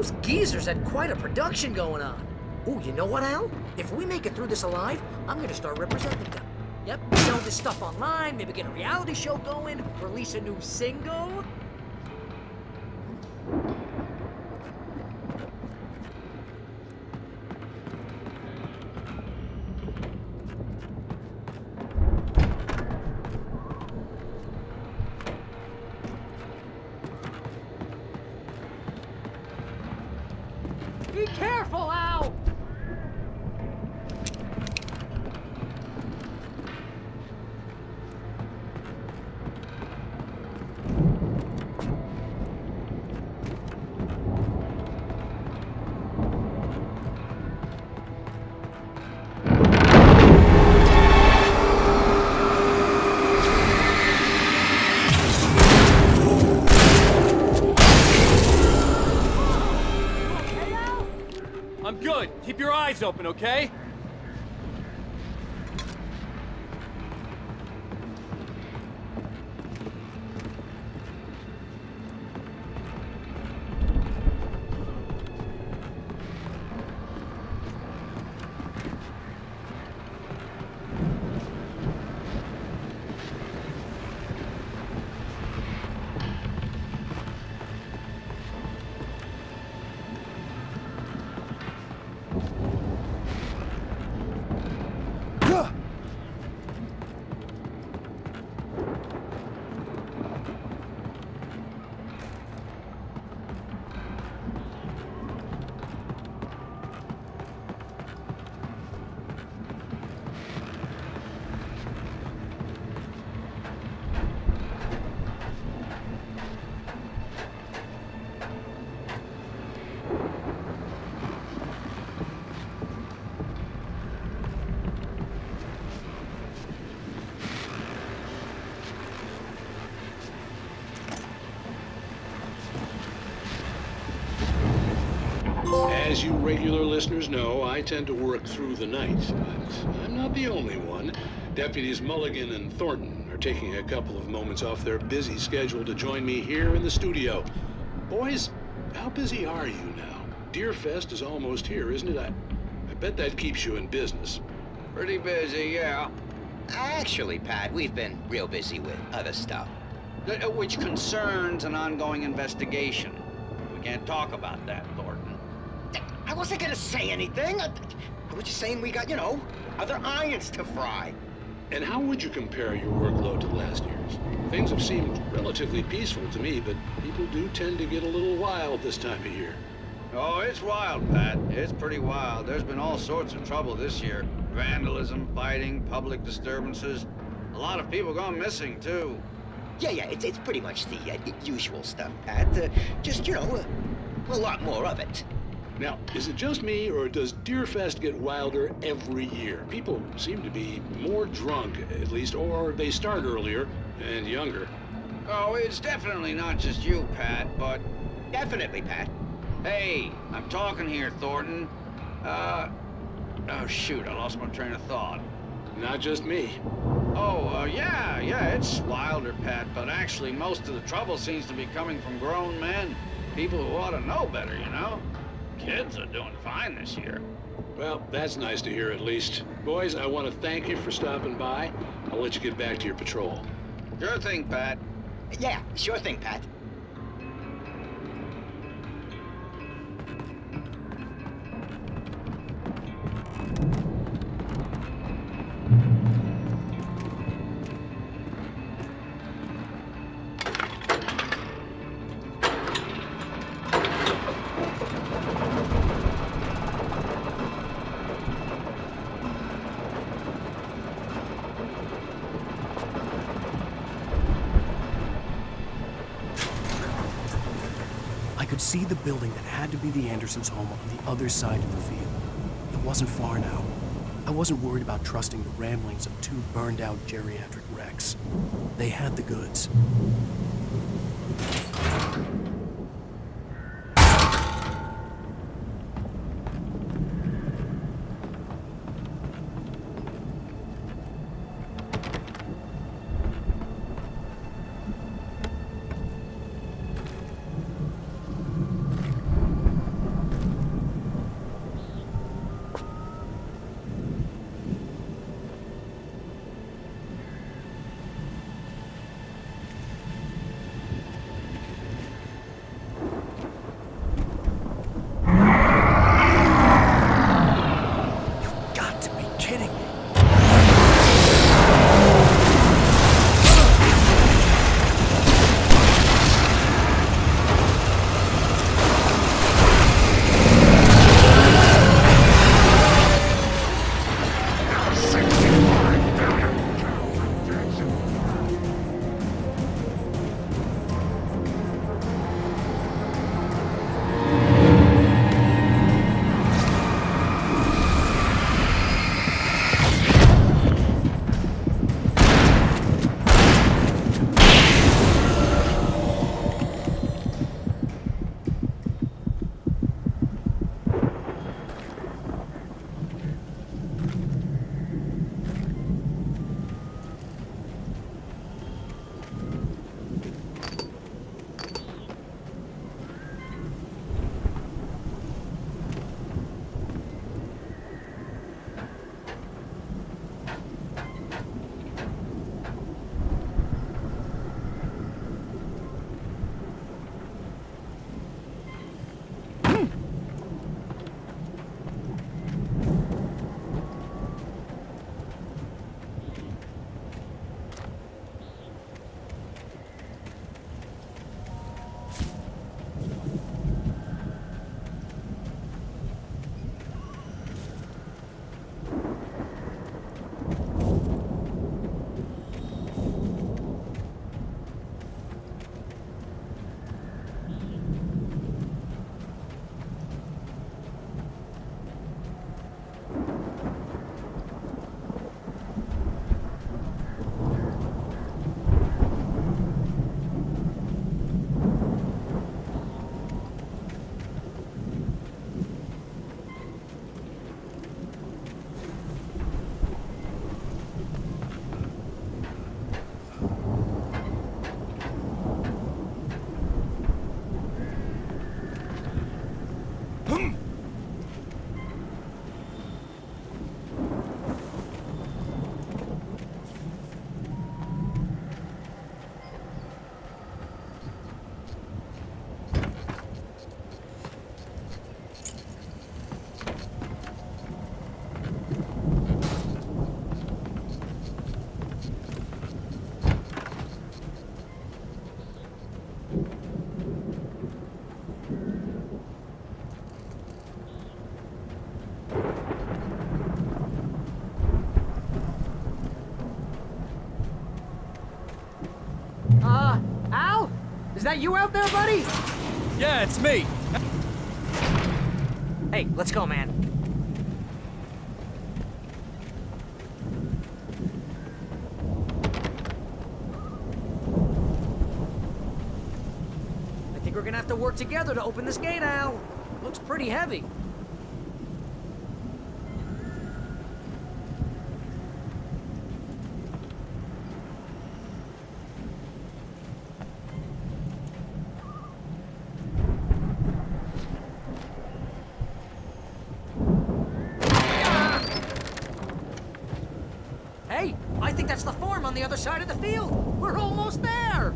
Those geezers had quite a production going on. Ooh, you know what, Al? If we make it through this alive, I'm gonna start representing them. Yep, sell this stuff online, maybe get a reality show going, release a new single. Be careful, Al! I'm good. Keep your eyes open, okay? As you regular listeners know, I tend to work through the night, but I'm not the only one. Deputies Mulligan and Thornton are taking a couple of moments off their busy schedule to join me here in the studio. Boys, how busy are you now? Deerfest is almost here, isn't it? I bet that keeps you in business. Pretty busy, yeah. Actually, Pat, we've been real busy with other stuff. Which concerns an ongoing investigation. We can't talk about that, Thornton. I wasn't gonna say anything. I was just saying we got, other irons to fry. And how would you compare your workload to last year's? Things have seemed relatively peaceful to me, but people do tend to get a little wild this time of year. Oh, it's wild, Pat. It's pretty wild. There's been all sorts of trouble this year. Vandalism, fighting, public disturbances. A lot of people gone missing, too. Yeah, it's pretty much the usual stuff, Pat. Just, a lot more of it. Now, is it just me, or does Deerfest get wilder every year? People seem to be more drunk, at least, or they start earlier and younger. Oh, it's definitely not just you, Pat, but... Definitely, Pat. Hey, I'm talking here, Thornton. Oh, shoot, I lost my train of thought. Not just me. Oh, yeah, it's wilder, Pat, but actually most of the trouble seems to be coming from grown men. People who ought to know better, Kids are doing fine this year. Well, that's nice to hear at least. Boys, I want to thank you for stopping by. I'll let you get back to your patrol. Sure thing, Pat. Yeah, sure thing, Pat. I could see the building that had to be the Andersons' home on the other side of the field. It wasn't far now. I wasn't worried about trusting the ramblings of two burned-out geriatric wrecks. They had the goods. Al? Is that you out there, buddy? Yeah, it's me. Hey, let's go, man. I think we're gonna have to work together to open this gate, Al. Looks pretty heavy. Hey, I think that's the farm on the other side of the field. We're almost there.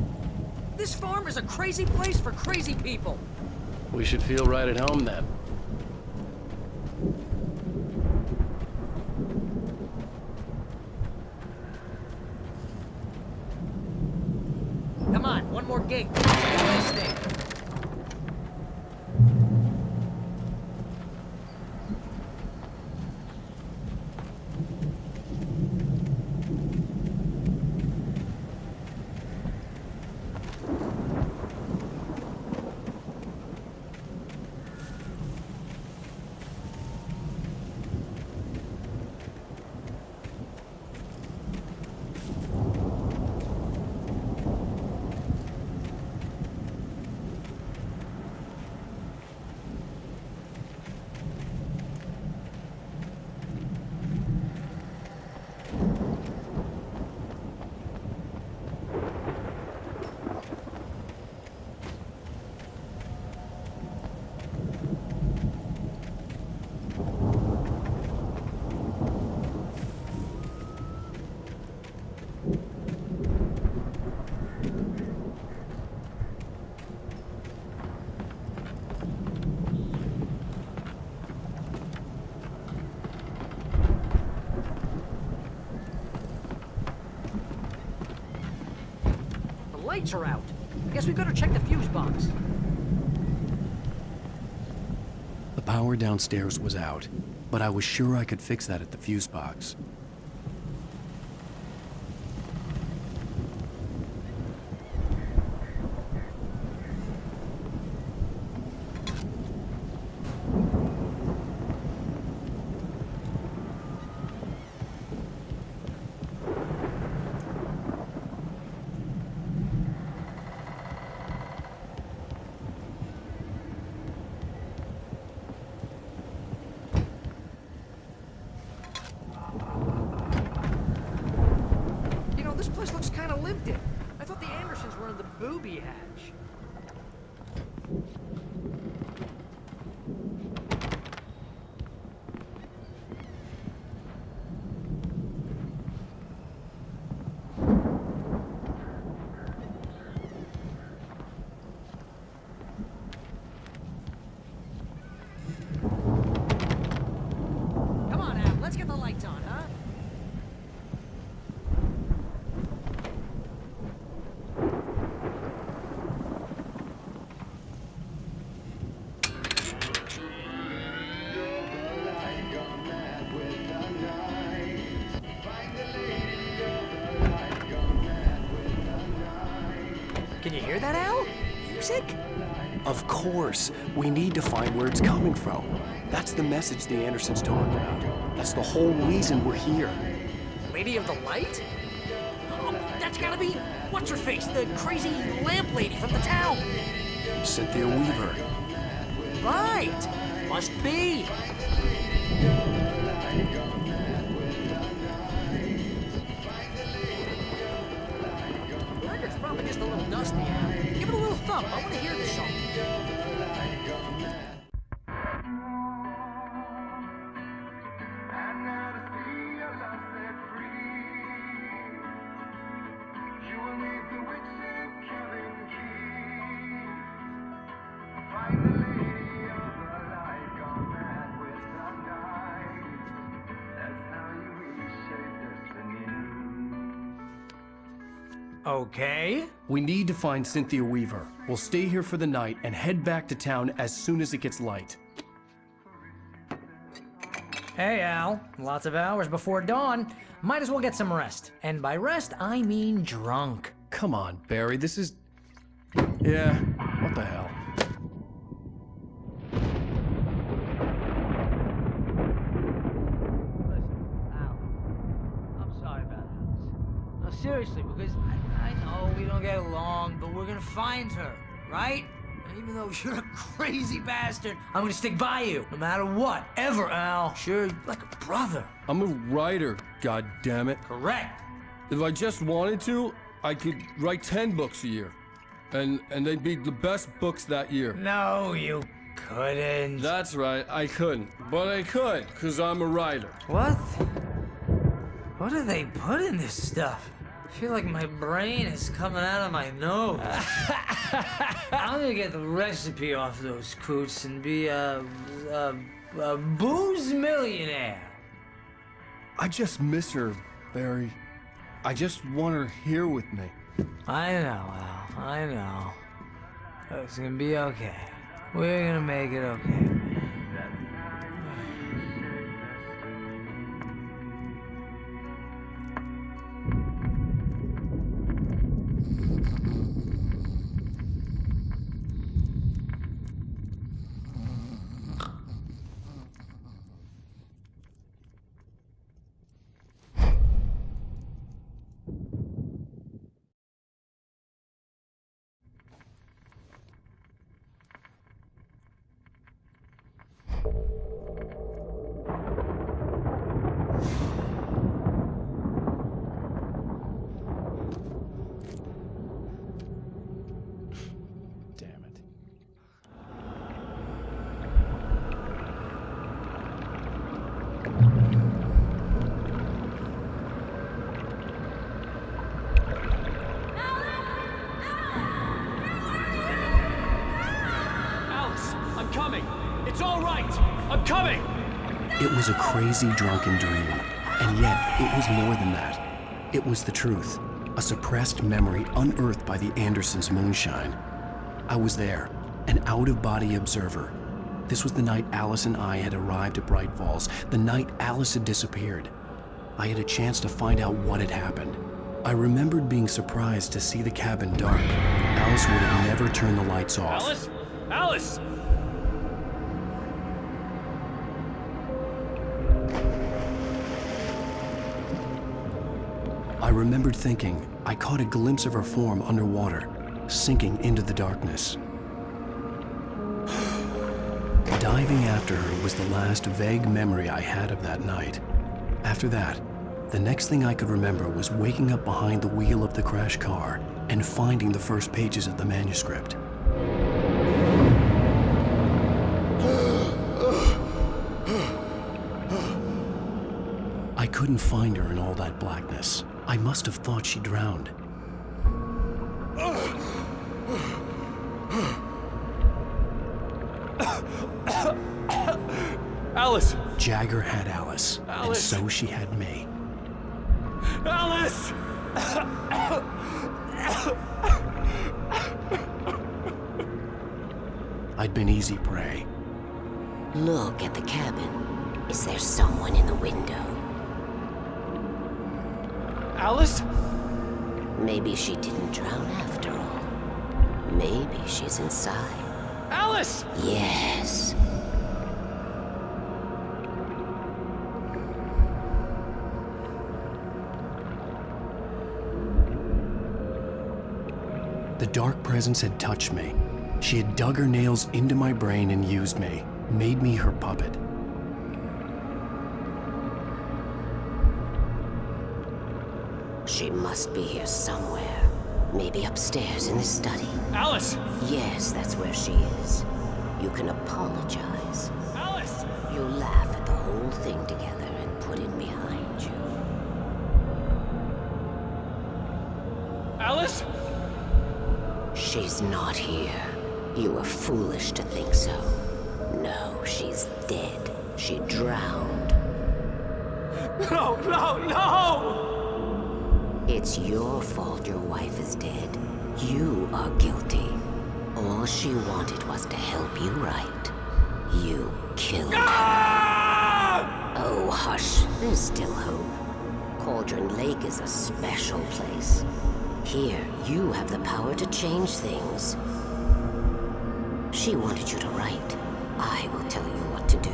This farm is a crazy place for crazy people. We should feel right at home then. Come on, one more gate. This thing. Lights are out. Guess we better check the fuse box. The power downstairs was out, but I was sure I could fix that at the fuse box. This place looks kind of lived in. I thought the Andersons were in the booby hatch. Come on, Al. Let's get the lights on, huh? Can you hear that, Al? Music? Of course. We need to find where it's coming from. That's the message the Andersons talked about. That's the whole reason we're here. Lady of the Light? Oh, that's gotta be... What's-her-face? The crazy lamp lady from the town. Cynthia Weaver. Right. Must be. The record's probably just a little dusty, Al. Give it a little thump. I want to hear this song. Okay. We need to find Cynthia Weaver. We'll stay here for the night and head back to town as soon as it gets light. Hey, Al. Lots of hours before dawn. Might as well get some rest. And by rest, I mean drunk. Come on, Barry, this is... Yeah, what the hell? No, seriously, because I know we don't get along, but we're gonna find her, right? And even though you're a crazy bastard, I'm gonna stick by you, no matter what, ever, Al. Sure, like a brother. I'm a writer, goddammit. Correct. If I just wanted to, I could write 10 books a year. And they'd be the best books that year. No, you couldn't. That's right, I couldn't. But I could, because I'm a writer. What? What do they put in this stuff? I feel like my brain is coming out of my nose. I'm gonna get the recipe off those coots and be a booze millionaire. I just miss her, Barry. I just want her here with me. I know, Al. I know. It's gonna be okay. We're gonna make it okay. Damn it. Alice, I'm coming. It's all right. I'm coming. It was a crazy drunken dream, and yet it was more than that. It was the truth, a suppressed memory unearthed by the Andersons' moonshine. I was there, an out-of-body observer. This was the night Alice and I had arrived at Bright Falls, the night Alice had disappeared. I had a chance to find out what had happened. I remembered being surprised to see the cabin dark. Alice would have never turned the lights off. Alice? Alice! I remembered thinking I caught a glimpse of her form underwater, sinking into the darkness. Diving after her was the last vague memory I had of that night. After that, the next thing I could remember was waking up behind the wheel of the crashed car and finding the first pages of the manuscript. I couldn't find her in all that blackness. I must have thought she drowned. Alice! Jagger had Alice, and Alice! so she had me. Alice! I'd been easy prey. Look at the cabin. Is there someone in the window? Alice? Maybe she didn't drown after all. Maybe she's inside. Alice! Yes. The dark presence had touched me. She had dug her nails into my brain and used me, made me her puppet. She must be here somewhere. Maybe upstairs in the study. Alice! Yes, that's where she is. You can apologize. Alice! You'll laugh at the whole thing together and put it behind you. Alice? She's not here. You were foolish to think so. No, she's dead. She drowned. No, no, no! It's your fault your wife is dead. You are guilty. All she wanted was to help you right. You killed her. Oh, hush. There's still hope. Cauldron Lake is a special place. Here, you have the power to change things. She wanted you to write. I will tell you what to do.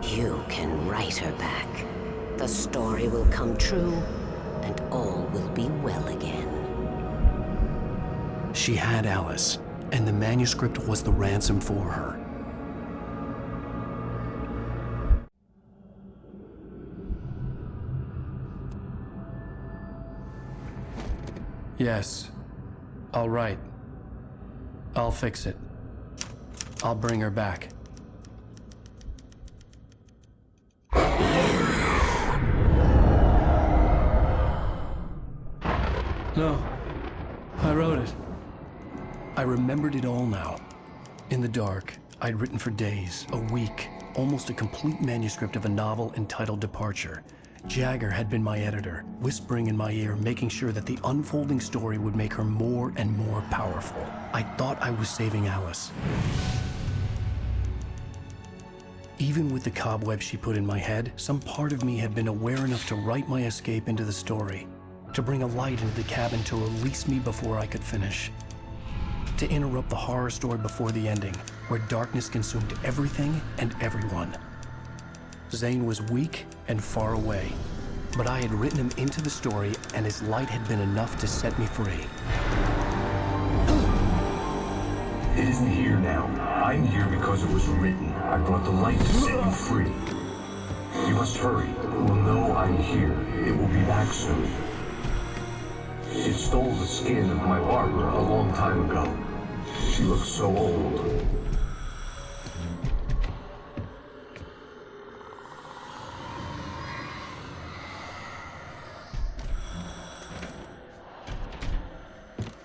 You can write her back. The story will come true, and all will be well again. She had Alice, and the manuscript was the ransom for her. Yes, I'll write. I'll fix it. I'll bring her back. No, I wrote it. I remembered it all now. In the dark, I'd written for days, a week, almost a complete manuscript of a novel entitled Departure. Jagger had been my editor, whispering in my ear, making sure that the unfolding story would make her more and more powerful. I thought I was saving Alice. Even with the cobweb she put in my head, some part of me had been aware enough to write my escape into the story, to bring a light into the cabin to release me before I could finish, to interrupt the horror story before the ending, where darkness consumed everything and everyone. Zane was weak and far away, but I had written him into the story, and his light had been enough to set me free. It isn't here now. I'm here because it was written. I brought the light to set you free. You must hurry. It will know I'm here. It will be back soon. It stole the skin of my Barbara a long time ago. She looks so old.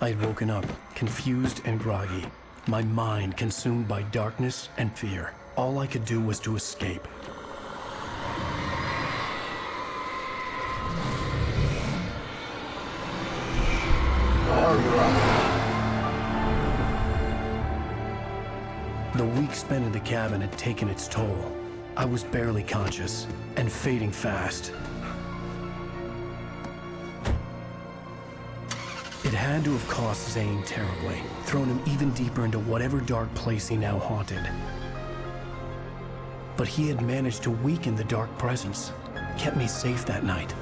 I'd woken up, confused and groggy, my mind consumed by darkness and fear. All I could do was to escape. The week spent in the cabin had taken its toll. I was barely conscious, and fading fast. It had to have cost Zane terribly, thrown him even deeper into whatever dark place he now haunted. But he had managed to weaken the dark presence, kept me safe that night.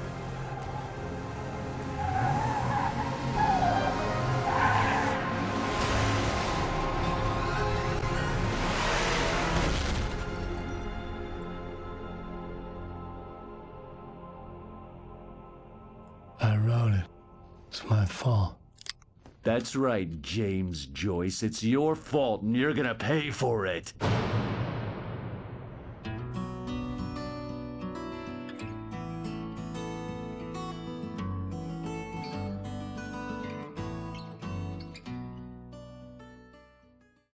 I wrote it. It's my fault. That's right, James Joyce. It's your fault, and you're gonna pay for it.